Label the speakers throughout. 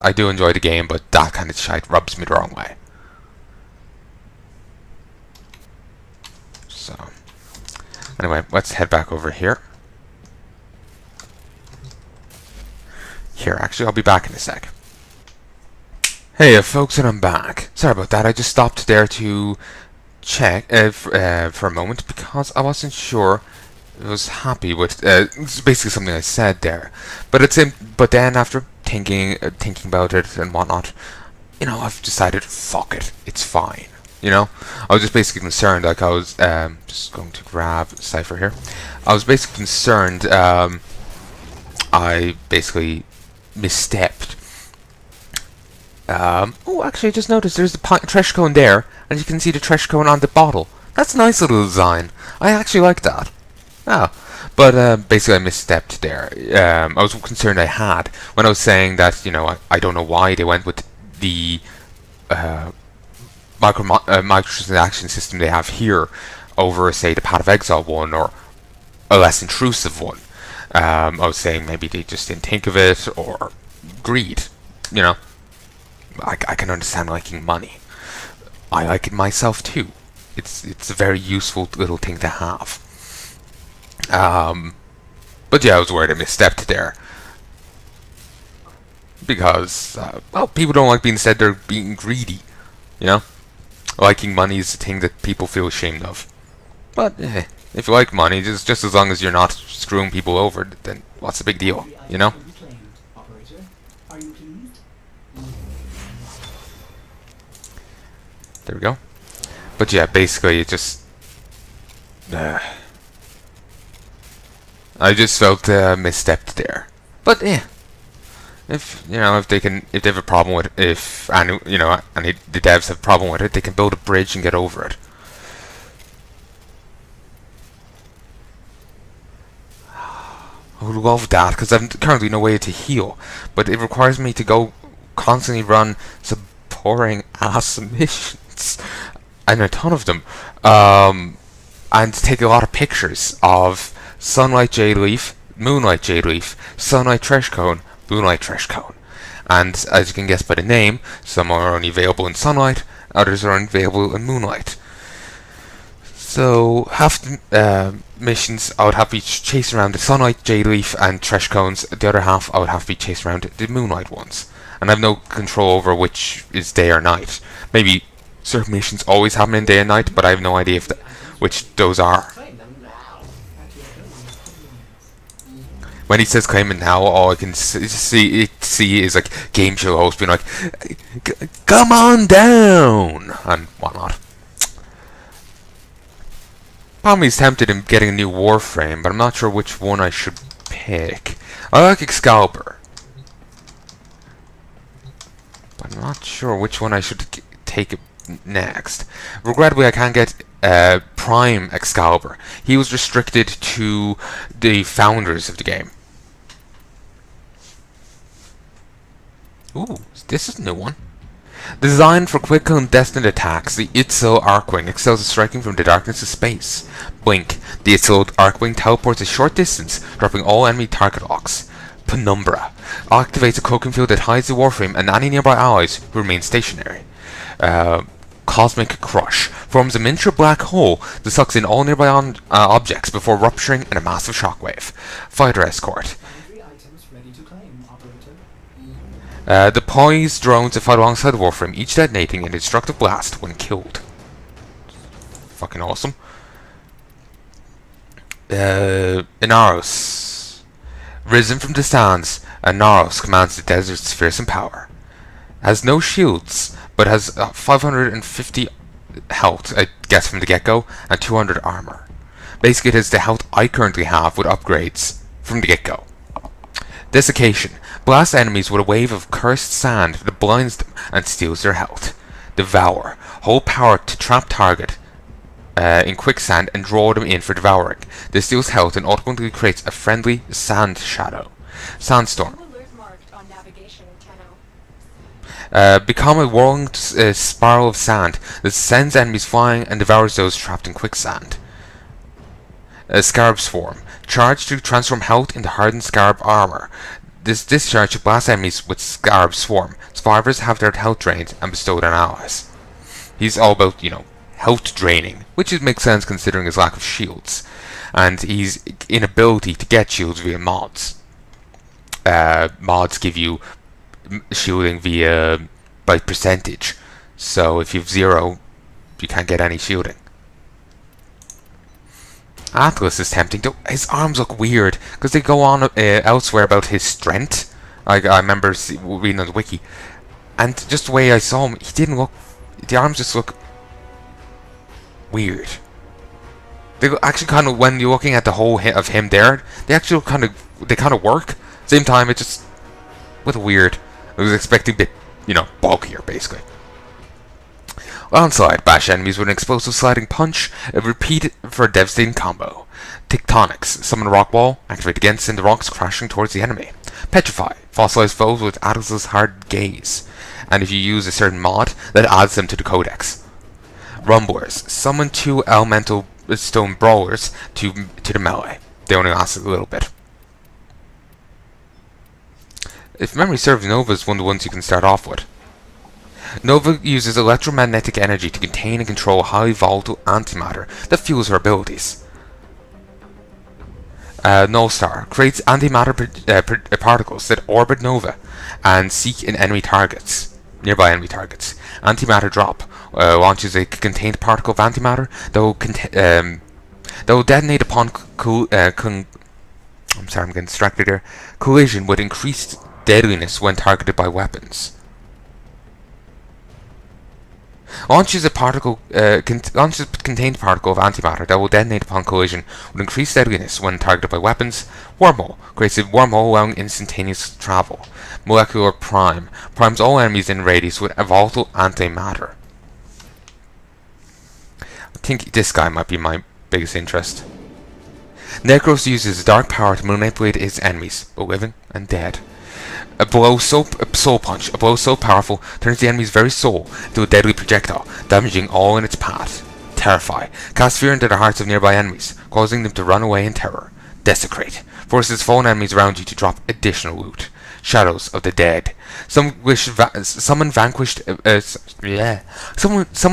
Speaker 1: I do enjoy the game, but that kind of shite rubs me the wrong way. So, anyway, let's head back over here. Actually, I'll be back in a sec. Hey, folks, and I'm back. Sorry about that. I just stopped there to check for a moment because I wasn't sure I was happy with. It's basically something I said there, but But then after thinking about it and whatnot, I've decided, fuck it, it's fine. I was just basically concerned. Like I was just going to grab Cypher here. I was basically concerned. I basically misstepped. Oh, actually, I just noticed there's the trash cone there, and you can see the trash cone on the bottle. That's a nice little design. I actually like that. Oh, but basically I misstepped there. I was concerned I had when I was saying that, I don't know why they went with the microtransaction system they have here over, say, the Path of Exile one or a less intrusive one. I was saying maybe they just didn't think of it, or greed. I can understand liking money. I like it myself too. It's a very useful little thing to have. But yeah, I was worried I misstepped there because people don't like being said they're being greedy. Liking money is the thing that people feel ashamed of. But if you like money, just as long as you're not screwing people over, then what's the big deal? There we go. But yeah, basically it just I just felt misstepped there. But if they have a problem with it, if the devs have a problem with it, they can build a bridge and get over it. I would love that, because I've currently no way to heal, but it requires me to constantly run some boring ass missions, and a ton of them, and take a lot of pictures of Sunlight Jade Leaf, Moonlight Jade Leaf, Sunlight Trash Cone, Moonlight Trash Cone. And as you can guess by the name, some are only available in Sunlight, others are only available in Moonlight. So half the missions I would have to be chasing around the Sunlight Jade Leaf and Trash Cones, the other half I would have to be chasing around the Moonlight ones. And I have no control over which is day or night. Maybe certain missions always happen in day and night, but I have no idea which those are. When he says claim it now, all I can see is like game show host being like, "Come on down!" and whatnot. Probably is tempted in getting a new Warframe, but I'm not sure which one I should pick. I like Excalibur, but I'm not sure which one I should take next. Regrettably, I can't get Prime Excalibur. He was restricted to the founders of the game. Ooh, this is a new one. Designed for quick and destined attacks, the Itzel Arcwing excels at striking from the darkness of space. Blink. The Itzel Arcwing teleports a short distance, dropping all enemy target locks. Penumbra. Activates a cloaking field that hides the Warframe and any nearby allies who remain stationary. Cosmic Crush. Forms a miniature black hole that sucks in all nearby objects before rupturing in a massive shockwave. Fighter Escort. The poised drones that fight alongside the Warframe, each detonating a destructive blast when killed. Fucking awesome. Inaros. Risen from the sands, Inaros commands the desert's fearsome power. Has no shields, but has 550 health, I guess from the get-go, and 200 armor. Basically, it is the health I currently have with upgrades from the get-go. Desiccation. Blast enemies with a wave of cursed sand that blinds them and steals their health. Devour. Hold power to trap target in quicksand and draw them in for devouring. This steals health and ultimately creates a friendly sand shadow. Sandstorm. Become a whirling spiral of sand that sends enemies flying and devours those trapped in quicksand. Scarab Swarm. Charge to transform health into hardened scarab armor. This discharge should blast enemies with Scarab Swarm. Survivors have their health drained and bestowed on allies. He's all about, health draining, which makes sense considering his lack of shields. And his inability to get shields via mods. Mods give you shielding by percentage. So if you have 0, you can't get any shielding. Atlas is tempting, though his arms look weird, because they go on elsewhere about his strength. I remember reading on the wiki. And just the way I saw him, he didn't look... The arms just look... weird. They actually kind of, when you're looking at the whole of him there, they actually kind of work. Same time, it just... with weird. I was expecting a bit, bulkier, basically. Alongside, bash enemies with an explosive sliding punch, repeat for a devastating combo. Tectonics, summon a rock wall, activate again, send the rocks crashing towards the enemy. Petrify, fossilize foes with Atlas's hard gaze, and if you use a certain mod, that adds them to the codex. Rumblers, summon 2 elemental stone brawlers to the melee. They only last a little bit. If memory serves, Nova is one of the ones you can start off with. Nova uses electromagnetic energy to contain and control highly volatile antimatter that fuels her abilities. Nullstar creates antimatter particles that orbit Nova and seek in nearby enemy targets. Antimatter Drop launches a contained particle of antimatter that will detonate upon I'm getting distracted here. Collision with increased deadliness when targeted by weapons. Launches a contained particle of antimatter that will detonate upon collision with increased deadliness when targeted by weapons. Wormhole creates a wormhole allowing instantaneous travel. Molecular Prime primes all enemies in radius with a volatile antimatter. I think this guy might be my biggest interest. Necros uses dark power to manipulate his enemies, both living and dead. A soul punch, a blow so powerful, turns the enemy's very soul into a deadly projectile, damaging all in its path. Terrify, cast fear into the hearts of nearby enemies, causing them to run away in terror. Desecrate, forces fallen enemies around you to drop additional loot. Shadows of the Dead, summon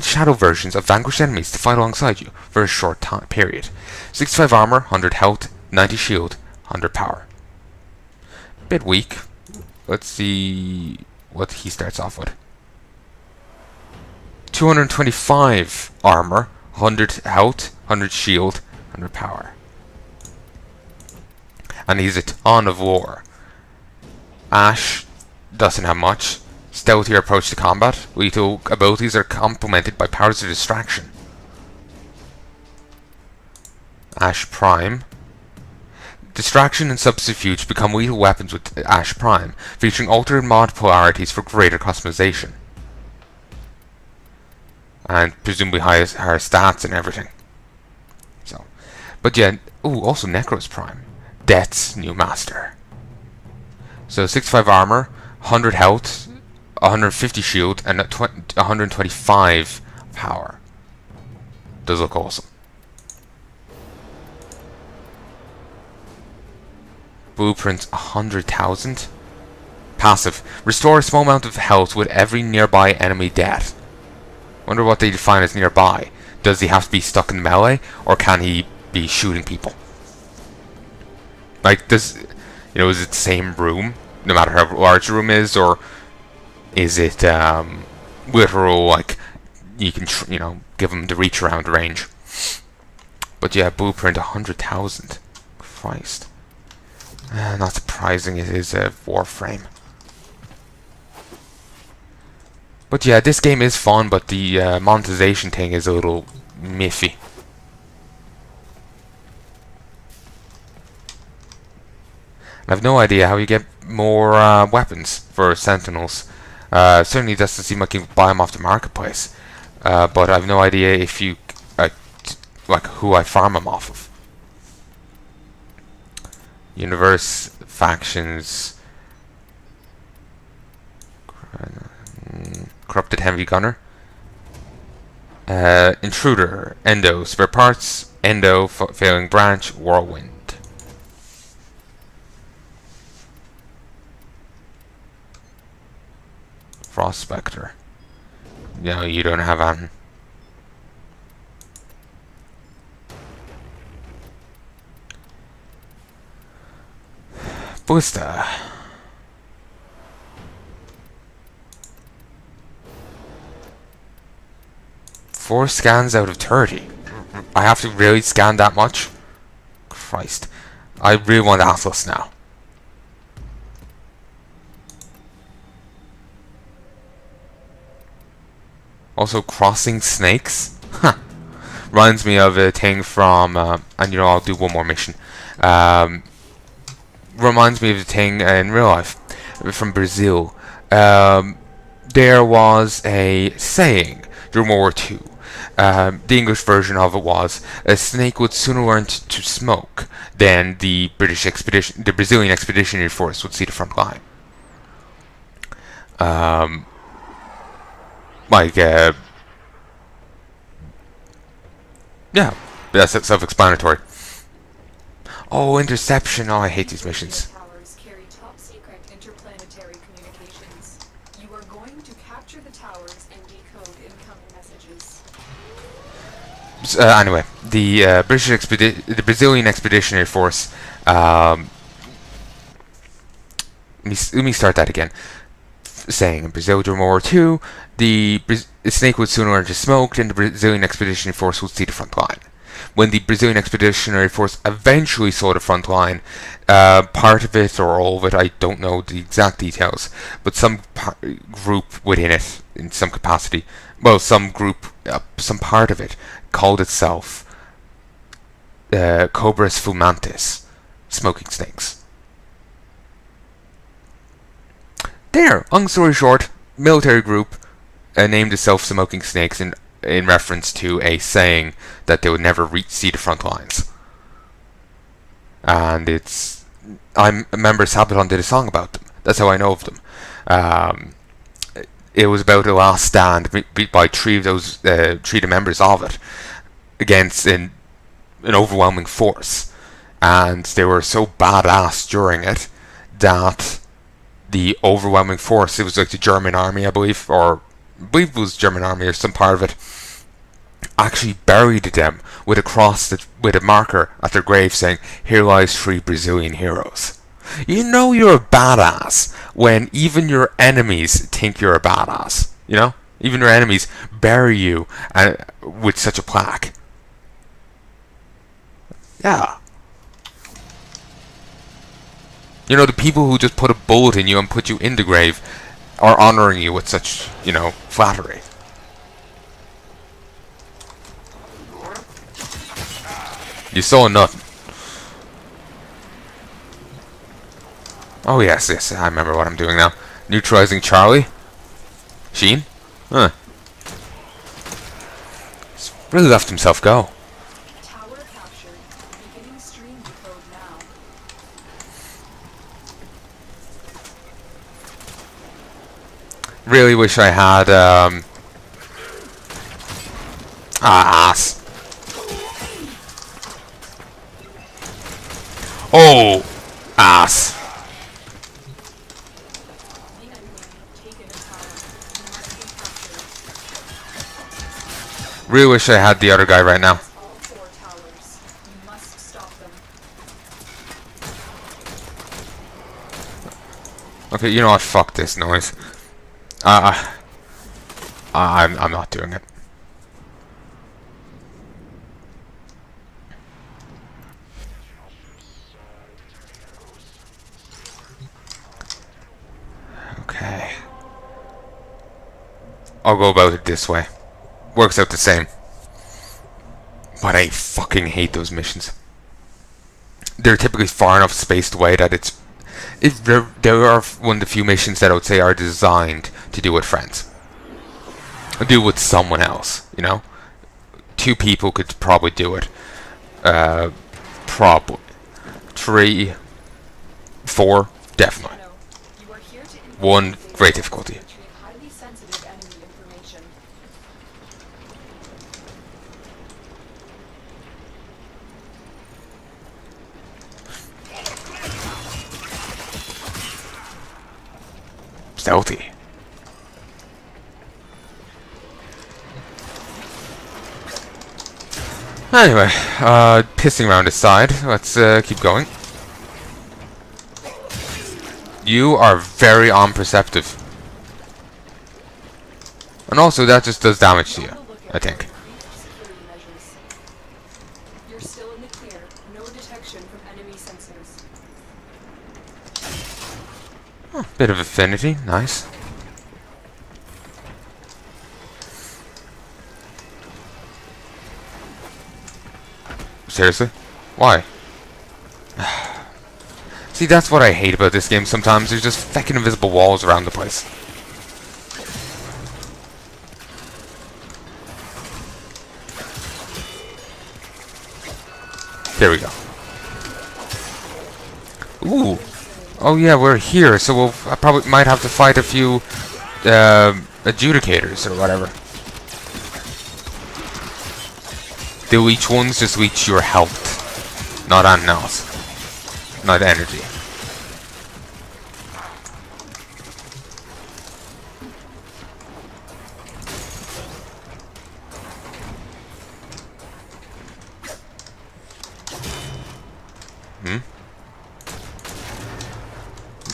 Speaker 1: shadow versions of vanquished enemies to fight alongside you for a short period. 65 armor, 100 health, 90 shield, 100 power. Bit weak. Let's see what he starts off with. 225 armor, 100 health, 100 shield, 100 power. And he's a ton of lore. Ash doesn't have much. Stealthier approach to combat. Lethal abilities are complemented by powers of distraction. Ash Prime. Distraction and Subterfuge become lethal weapons with Ash Prime, featuring altered mod polarities for greater customization. And presumably higher stats and everything. But yeah, also Necros Prime. Death's new master. So 65 armor, 100 health, 150 shield, and 125 power. Does look awesome. Blueprint 100,000. Passive. Restore a small amount of health with every nearby enemy dead. Wonder what they define as nearby. Does he have to be stuck in melee, or can he be shooting people? Like, is it the same room, no matter how large the room is, or is it literal, like, you can, give him the reach around range? But yeah, Blueprint 100,000. Christ. Not surprising it is a Warframe. But yeah, this game is fun, but the monetization thing is a little miffy. I have no idea how you get more weapons for Sentinels. Certainly doesn't seem like you can buy them off the marketplace. But I have no idea if you like who I farm them off of. Universe, factions, corrupted heavy gunner, intruder, endo, spare parts, endo, failing branch, whirlwind. Prospector. No, you don't have an. Booster. 4 scans out of 30. I have to really scan that much? Christ. I really want Atlas now. Also, crossing snakes? Huh. Reminds me of a thing from, and you know, I'll do one more mission. Reminds me of a thing in real life from Brazil. There was a saying during World War II. The English version of it was, a snake would sooner learn to smoke than the Brazilian Expeditionary Force would see the front line. Yeah, that's self-explanatory. Oh, interception. Oh, I hate these missions.
Speaker 2: Towers carry top-secret interplanetary communications. You are going to capture the towers and decode incoming messages.
Speaker 1: Anyway, the Brazilian Expeditionary Force. Let me start that again. Saying in Brazil during World War II, the snake would sooner learn to smoke than the Brazilian Expeditionary Force would see the front line. When the Brazilian Expeditionary Force eventually saw the front line, part of it or all of it, I don't know the exact details, but some group within it, in some capacity, well, some group, some part of it, called itself Cobras Fumantes, smoking snakes. There, long story short, military group named itself Smoking Snakes in reference to a saying that they would never see the front lines. And I remember Sabaton did a song about them. That's how I know of them. It was about a last stand by three of the members of it against an overwhelming force, and they were so badass during it that the overwhelming force, it was like the German army, I believe it was German army or some part of it, actually buried them with a cross with a marker at their grave saying, "Here lies 3 Brazilian heroes." You know you're a badass when even your enemies think you're a badass. You know? Even your enemies bury you with such a plaque. Yeah. You know, the people who just put a bullet in you and put you in the grave are honoring you with such, you know, flattery. You saw nothing. Oh yes, I remember what I'm doing now. Neutralizing Charlie. Sheen? Huh. He's really left himself go.
Speaker 2: Tower captured. Beginning stream decode now.
Speaker 1: Really wish I had, ass. Oh! Ass.
Speaker 2: The enemy have taken a tower. You must be captured.
Speaker 1: Really wish I had the other guy right now.
Speaker 2: All 4 towers. You must stop them.
Speaker 1: Okay, you know what? Fuck this noise. I'm not doing it. Okay. I'll go about it this way. Works out the same. But I fucking hate those missions. They're typically far enough spaced away that they are one of the few missions that I would say are designed to do with friends. Do with someone else, you know? 2 people could probably do it. Probably. 3, 4, definitely.
Speaker 2: You are here to
Speaker 1: 1, great difficulty.
Speaker 2: retrieve highly sensitive enemy information.
Speaker 1: Stealthy. Anyway, pissing around this side. Let's keep going. You are very unperceptive. And also, that just does damage to you, I think.
Speaker 2: You're still in the clear. No detection from enemy sensors.
Speaker 1: Oh, bit of affinity, nice. Seriously? Why? See, that's what I hate about this game sometimes. There's just fucking invisible walls around the place. There we go. Ooh. Oh yeah, we're here, so I probably might have to fight a few adjudicators or whatever. Do each ones just reach your health, not anything else, not energy.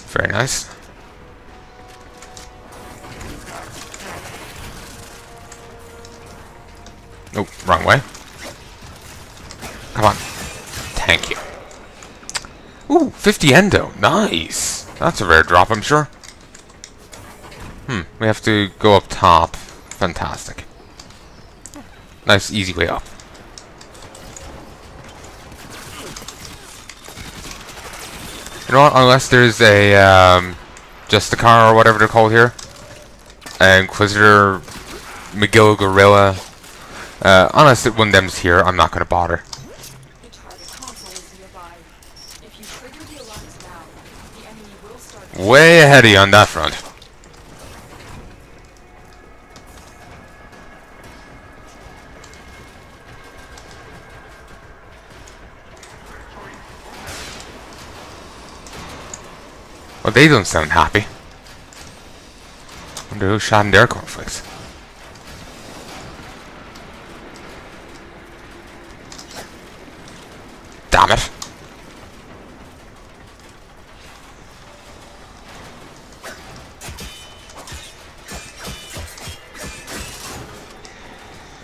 Speaker 1: Very nice. Oh, wrong way. Come on. Thank you. Ooh, 50 endo. Nice. That's a rare drop, I'm sure. We have to go up top. Fantastic. Nice, easy way up. You know what? Unless there's a Justicar or whatever they're called here, Inquisitor, McGill Gorilla. Unless one of them's here, I'm not gonna bother.
Speaker 2: The target console is nearby. If you trigger the alarms now, the enemy will start.
Speaker 1: Way ahead of you on that front. Well, they don't sound happy. Wonder who shot in their cornflakes. Damn it.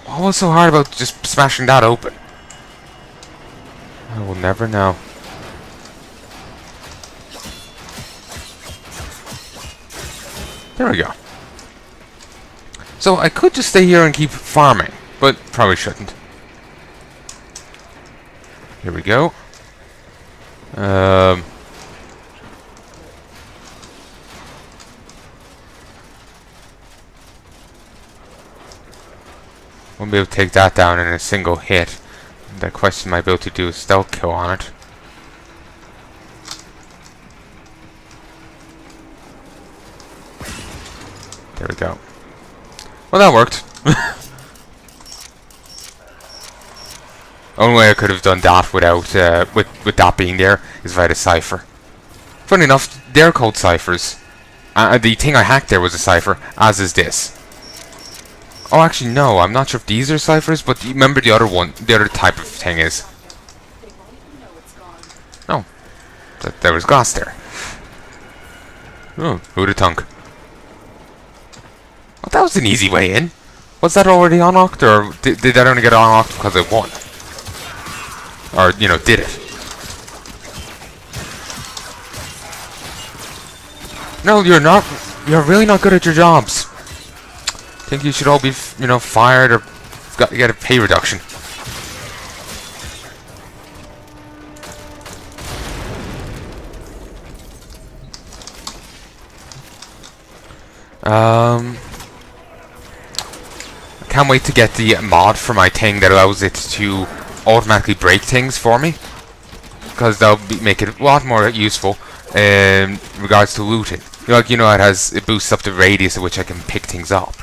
Speaker 1: What was so hard about just smashing that open? I will never know. There we go. So I could just stay here and keep farming, but probably shouldn't. Here we go. Won't be able to take that down in a single hit. The question might be able to do a stealth kill on it. There we go. Well, that worked. Only way I could have done that without with that being there is if I had a cipher. Funny enough, they're called ciphers. The thing I hacked there was a cipher, as is this. Oh, actually, no. I'm not sure if these are ciphers, but you remember the other one, the other type of thing is. No, there was glass there. Oh, who'da thunk? Well, that was an easy way in. Was that already unlocked, or did that only get unlocked because I won? Or, you know, did it? No, you're not. You're really not good at your jobs. Think you should all be, you know, fired or get a pay reduction. I can't wait to get the mod for my thing that allows it to automatically break things for me, because that'll make it a lot more useful in regards to looting. Like, you know, it boosts up the radius at which I can pick things up.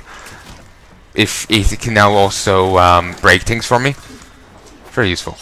Speaker 1: If it can now also break things for me, very useful.